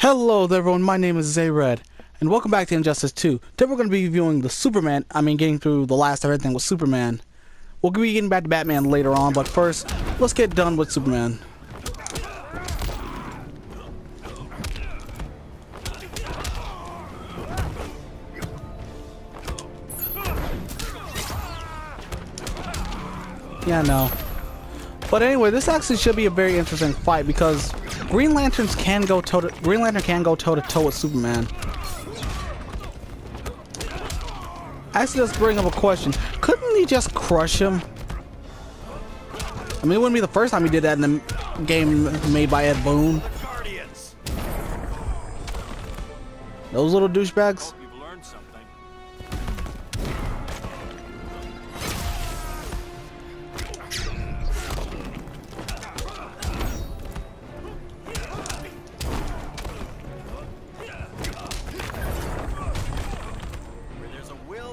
Hello there everyone, my name is Zayred, and welcome back to Injustice 2. Today we're going to be reviewing the getting through the last of everything with Superman. We'll be getting back to Batman later on, but first, let's get done with Superman. Yeah, no. But anyway, this actually should be a very interesting fight because Green Lantern can go toe to toe with Superman. Actually, let's bring up a question. Couldn't he just crush him? I mean, it wouldn't be the first time he did that in the game made by Ed Boon. Those little douchebags.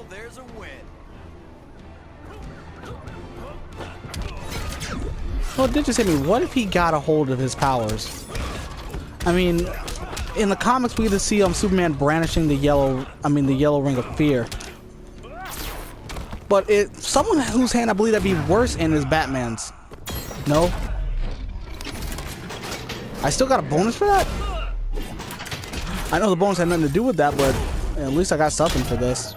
There's a win. Well, it did just hit me. What if he got a hold of his powers? I mean, in the comics, we get to see Superman brandishing the yellow ring of fear. But someone whose hand I believe that'd be worse in is Batman's. No? I still got a bonus for that? I know the bonus had nothing to do with that, but at least I got something for this.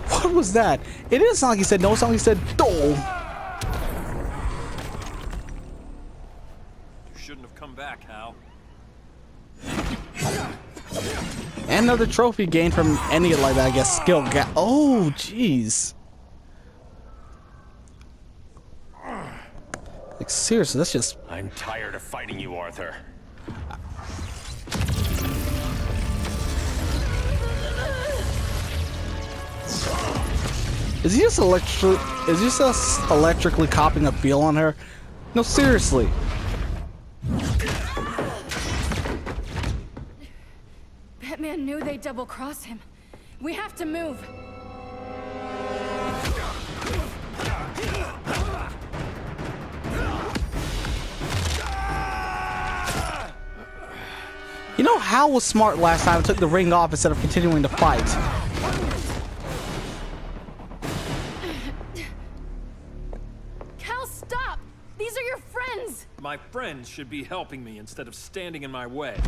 What was that? It didn't sound like he said no, it sounded like he said "do." You shouldn't have come back, Hal. And another trophy gained from any like that, I guess. Skill gap. Oh, jeez. Like seriously, that's just. I'm tired of fighting you, Arthur. Is he just electrically copying a feel on her? No, seriously. Batman knew they'd double-cross him. We have to move. You know, Hal was smart last time and took the ring off instead of continuing to fight. Cal, stop! These are your friends! My friends should be helping me instead of standing in my way.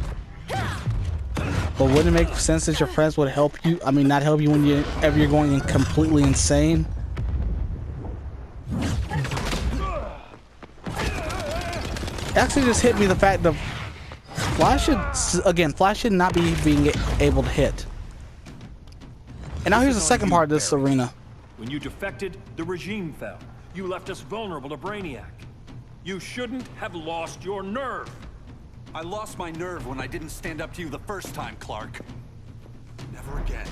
But wouldn't it make sense that your friends would help you? I mean, not help you whenever you're going completely insane? Actually, just hit me the fact that Flash should not be being able to hit. And now here's the second part of this arena. When you defected, the regime fell. You left us vulnerable to Brainiac. You shouldn't have lost your nerve. I lost my nerve when I didn't stand up to you the first time, Clark. Never again.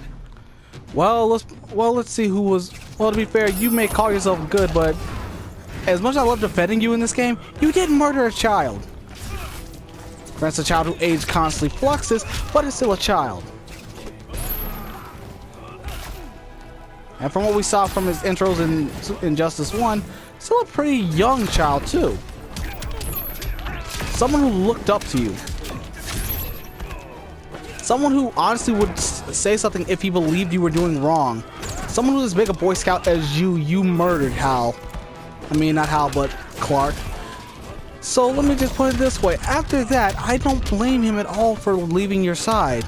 Well, let's see who was. Well, to be fair, you may call yourself good, but as much as I love defending you in this game, you did murder a child. That's a child who age constantly fluxes, but is still a child. And from what we saw from his intros in Injustice 1, still a pretty young child too. Someone who looked up to you. Someone who honestly would say something if he believed you were doing wrong. Someone who's as big a Boy Scout as you murdered Hal. I mean, not Hal, but Clark. So let me just put it this way. After that, I don't blame him at all for leaving your side.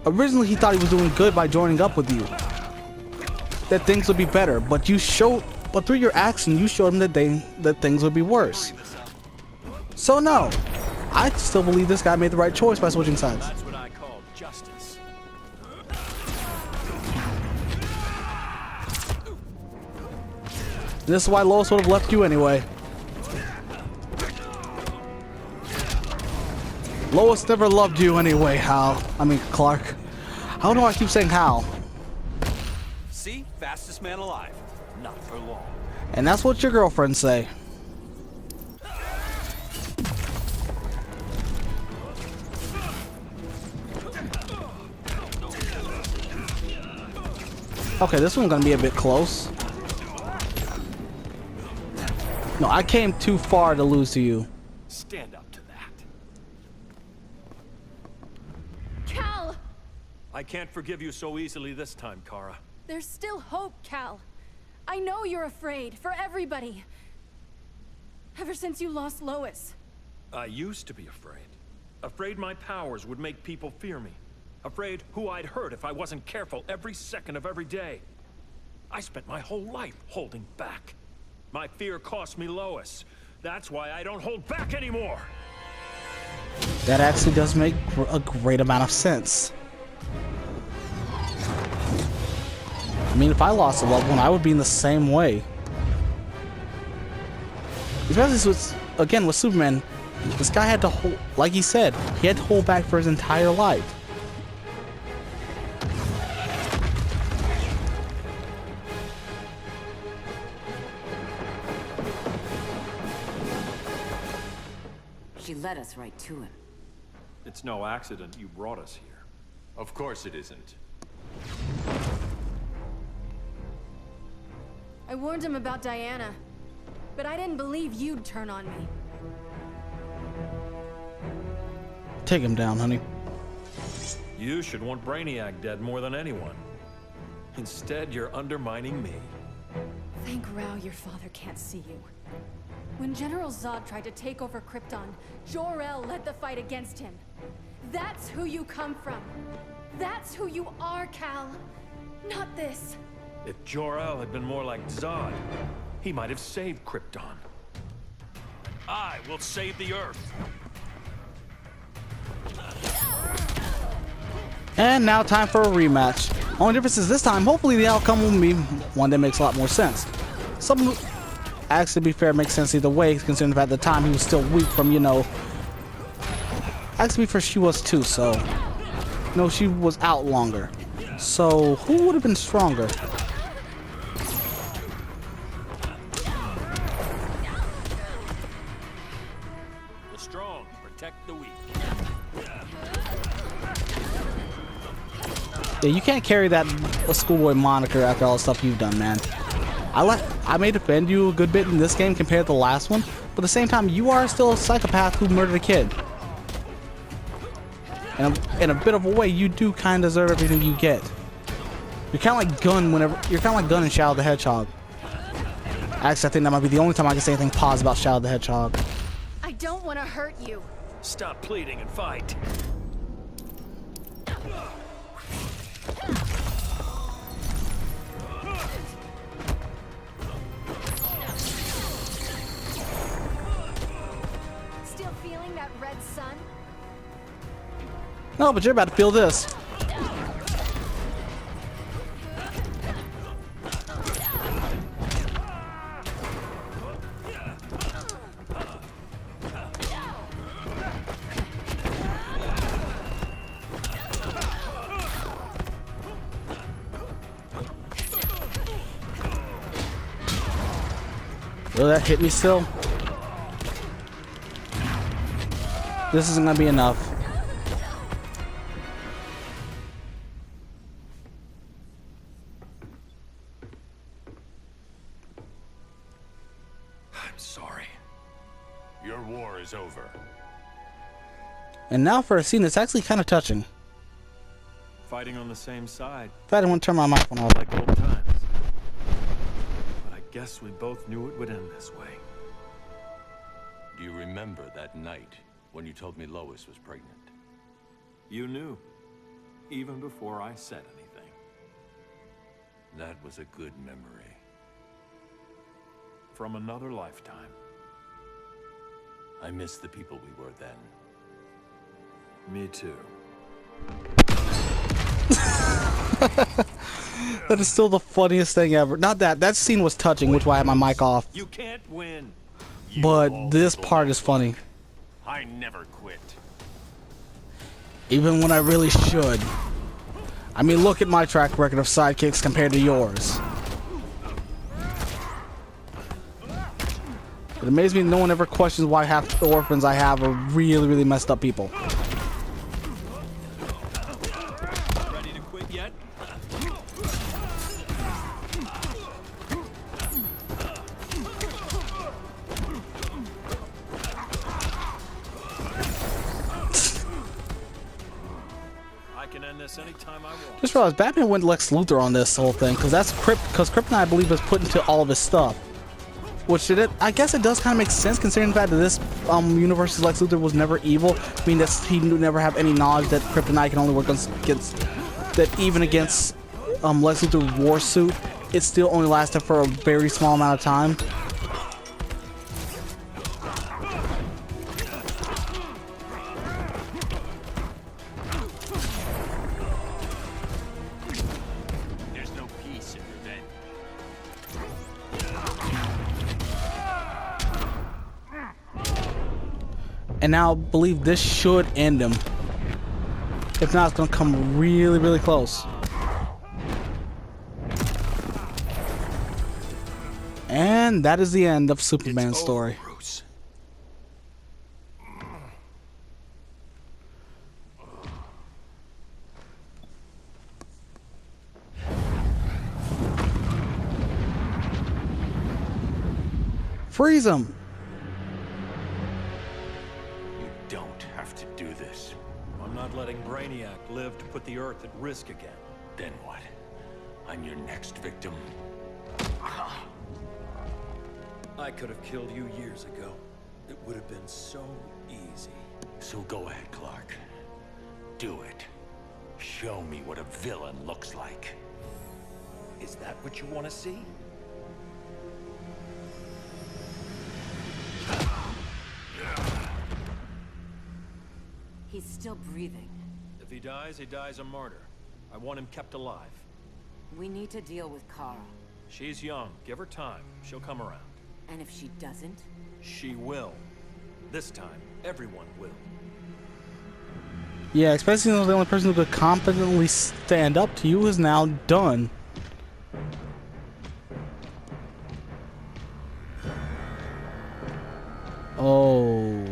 Originally, he thought he was doing good by joining up with you. That things would be better, but through your action, you showed him that things would be worse. So no, I still believe this guy made the right choice by switching sides. That's what I call justice. This is why Lois would have left you anyway. Lois never loved you anyway, Hal. I mean, Clark. How do I keep saying Hal? See? Fastest man alive. Not for long. And that's what your girlfriends say. Okay, this one's gonna be a bit close. No, I came too far to lose to you. Stand up to that. Cal! I can't forgive you so easily this time, Kara. There's still hope, Cal. I know you're afraid, for everybody. Ever since you lost Lois. I used to be afraid. Afraid my powers would make people fear me. Afraid who I'd hurt if I wasn't careful every second of every day. I spent my whole life holding back. My fear cost me Lois. That's why I don't hold back anymore. That actually does make a great amount of sense. I mean, if I lost a loved one, I would be in the same way. Especially with Superman, this guy had to hold, like he said, he had to hold back for his entire life. She led us right to him. It's no accident you brought us here. Of course it isn't. I warned him about Diana, but I didn't believe you'd turn on me. Take him down, honey. You should want Brainiac dead more than anyone. Instead, you're undermining me. Thank Rao your father can't see you. When General Zod tried to take over Krypton, Jor-El led the fight against him. That's who you come from. That's who you are, Cal. Not this. If Jor-El had been more like Zod, he might have saved Krypton. I will save the Earth. And now time for a rematch. Only difference is this time, hopefully the outcome will be one that makes a lot more sense. Actually, to be fair, makes sense either way, considering that at the time he was still weak from, you know... Actually, to be fair, she was too, so... No, she was out longer. So, who would have been stronger? The strong protect the weak. Yeah, you can't carry that schoolboy moniker after all the stuff you've done, man. I may defend you a good bit in this game compared to the last one, but at the same time, you are still a psychopath who murdered a kid. And in a bit of a way, you do kind of deserve everything you get. You're kind of like Gunn in Shadow the Hedgehog. Actually, I think that might be the only time I can say anything positive about Shadow the Hedgehog. I don't want to hurt you. Stop pleading and fight. Still feeling that red sun? No, but you're about to feel this. Will that hit me still? This isn't gonna be enough. I'm sorry. Your war is over. And now for a scene that's actually kind of touching. Fighting on the same side, If I didn't want to turn my microphone off. like old times. But I guess we both knew it would end this way. Do you remember that night when you told me Lois was pregnant? You knew, even before I said anything. That was a good memory. From another lifetime. I miss the people we were then. Me too. That is still the funniest thing ever. Not that scene was touching, which is why I had my mic off. You can't win. But this part is funny. I never quit. Even when I really should. I mean, look at my track record of sidekicks compared to yours. It amazes me no one ever questions why half the orphans I have are really, really messed up people. Ready to quit yet? this anytime I want. Just realized Batman went Lex Luthor on this whole thing, because Kryptonite, I believe, is put into all of his stuff. Which I guess it does kind of make sense considering the fact that this universe's Lex Luthor was never evil. I mean, he never have any knowledge that Kryptonite can only work against that even against Lex Luthor's war suit, it still only lasted for a very small amount of time. There's no peace in revenge. And now I believe this should end him. If not, it's gonna come really, really close. And that is the end of Superman's story. Bruce. Freeze him! You don't have to do this. I'm not letting Brainiac live to put the Earth at risk again. Then what? I'm your next victim. I could have killed you years ago. It would have been so easy. So go ahead, Clark. Do it. Show me what a villain looks like. Is that what you want to see? He's still breathing. If he dies a martyr. I want him kept alive. We need to deal with Kara. She's young. Give her time. She'll come around. And if she doesn't? She will. This time, everyone will. Yeah, especially since the only person who could competently stand up to you is now done. Oh.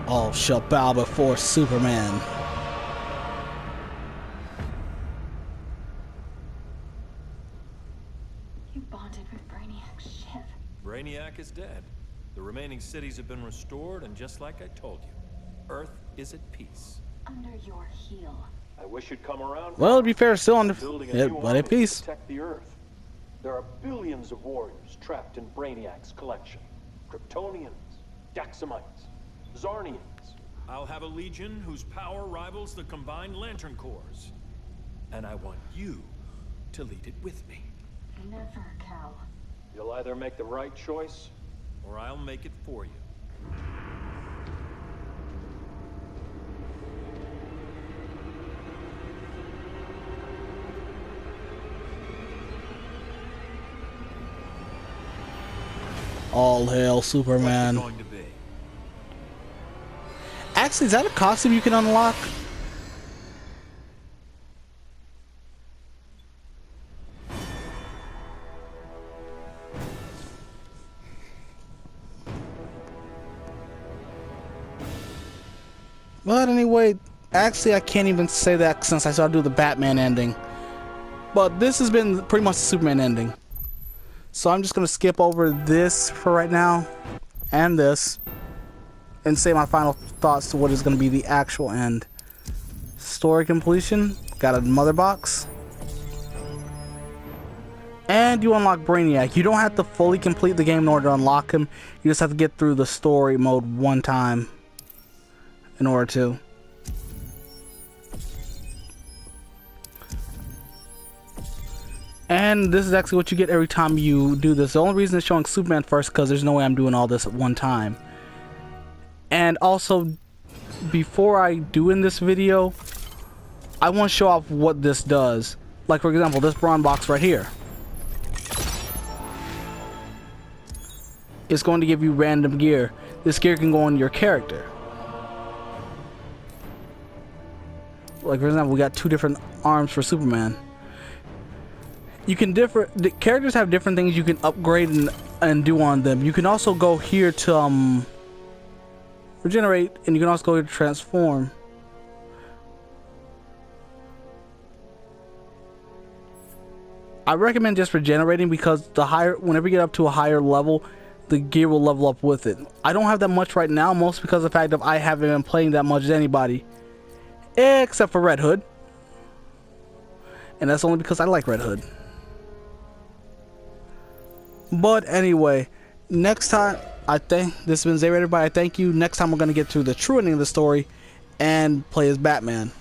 All shall bow before Superman. You bonded with Brainiac's ship. Brainiac is dead. The remaining cities have been restored, and just like I told you, Earth is at peace. Under your heel. I wish you'd come around. Well, to be fair, still under Building a yeah, new but army at peace. to protect the Earth. There are billions of warriors trapped in Brainiac's collection. Kryptonians, Daxamites, Zarnians. I'll have a legion whose power rivals the combined Lantern Corps. And I want you to lead it with me. Never, Cal. You'll either make the right choice, Or I'll make it for you. All hail What's it Superman. going to be? Actually, is that a costume you can unlock? But anyway, actually I can't even say that since I started to do the Batman ending. But this has been pretty much the Superman ending. So I'm just going to skip over this for right now, and this, and say my final thoughts to what is going to be the actual end. Story completion, got a mother box. And you unlock Brainiac. You don't have to fully complete the game in order to unlock him. You just have to get through the story mode one time in order to. And this is actually what you get every time you do this. The only reason it's showing Superman first because there's no way I'm doing all this at one time. And also, before I do in this video, I want to show off what this does. Like for example, this Brawn box right here. It's going to give you random gear. This gear can go on your character. Like for example, we got 2 different arms for Superman. You can the characters have different things you can upgrade and do on them. You can also go here to regenerate, and you can also go here to transform. I recommend just regenerating, because whenever you get up to a higher level, the gear will level up with it. I don't have that much right now, mostly because of the fact that I haven't been playing that much as anybody, except for Red Hood, and that's only because I like Red Hood. But anyway, next time, I think this has been Zay, everybody. I thank you. Next time we're gonna get to the true ending of the story and play as Batman.